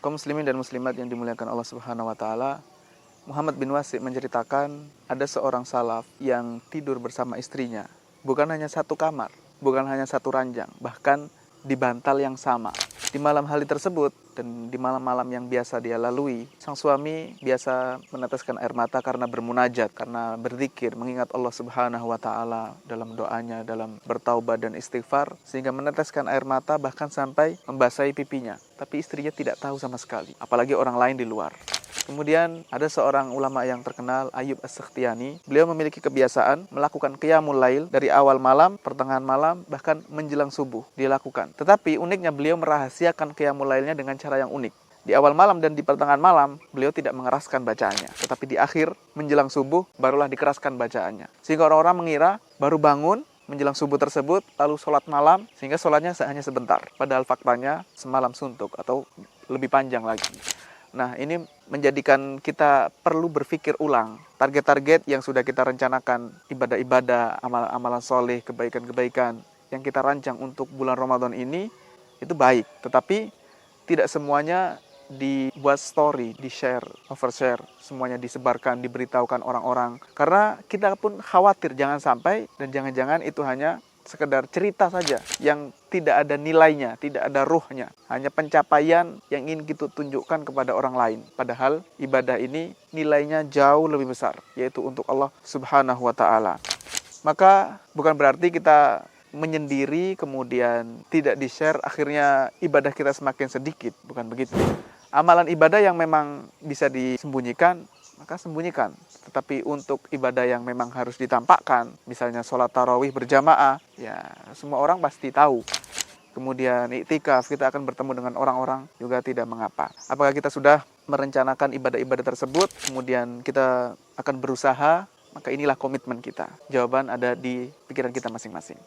Kaum muslimin dan muslimat yang dimuliakan Allah Subhanahu wa taala, Muhammad bin Wasi' menceritakan ada seorang salaf yang tidur bersama istrinya. Bukan hanya satu kamar, bukan hanya satu ranjang, bahkan di bantal yang sama. Di malam hari tersebut dan di malam-malam yang biasa dia lalui, sang suami biasa meneteskan air mata karena bermunajat, karena berzikir, mengingat Allah Subhanahu wa taala dalam doanya, dalam bertaubat dan istighfar, sehingga meneteskan air mata bahkan sampai membasahi pipinya. Tapi istrinya tidak tahu sama sekali, apalagi orang lain di luar. Kemudian ada seorang ulama yang terkenal, Ayyub As-Sakhtiyani. Beliau memiliki kebiasaan melakukan qiyamul lail dari awal malam, pertengahan malam, bahkan menjelang subuh dilakukan. Tetapi uniknya beliau merahasiakan qiyamul lailnya dengan cara yang unik. Di awal malam dan di pertengahan malam, beliau tidak mengeraskan bacaannya. Tetapi di akhir, menjelang subuh, barulah dikeraskan bacaannya. Sehingga orang-orang mengira baru bangun menjelang subuh tersebut, lalu sholat malam, sehingga sholatnya hanya sebentar. Padahal faktanya semalam suntuk atau lebih panjang lagi. Nah, ini menjadikan kita perlu berpikir ulang. Target-target yang sudah kita rencanakan, ibadah-ibadah, amalan-amalan soleh, kebaikan-kebaikan yang kita rancang untuk bulan Ramadan ini, itu baik. Tetapi tidak semuanya dibuat story, di-share, overshare, semuanya disebarkan, diberitahukan orang-orang. Karena kita pun khawatir jangan sampai dan jangan-jangan itu hanya sekedar cerita saja yang tidak ada nilainya, tidak ada ruhnya. Hanya pencapaian yang ingin kita tunjukkan kepada orang lain. Padahal ibadah ini nilainya jauh lebih besar, yaitu untuk Allah Subhanahu wa taala. Maka bukan berarti kita menyendiri kemudian tidak di-share, akhirnya ibadah kita semakin sedikit. Bukan begitu. Amalan ibadah yang memang bisa disembunyikan, maka sembunyikan. Tetapi untuk ibadah yang memang harus ditampakkan, misalnya sholat tarawih berjamaah, ya semua orang pasti tahu. Kemudian iktikaf, kita akan bertemu dengan orang-orang, juga tidak mengapa. Apakah kita sudah merencanakan ibadah-ibadah tersebut, kemudian kita akan berusaha, maka inilah komitmen kita. Jawaban ada di pikiran kita masing-masing.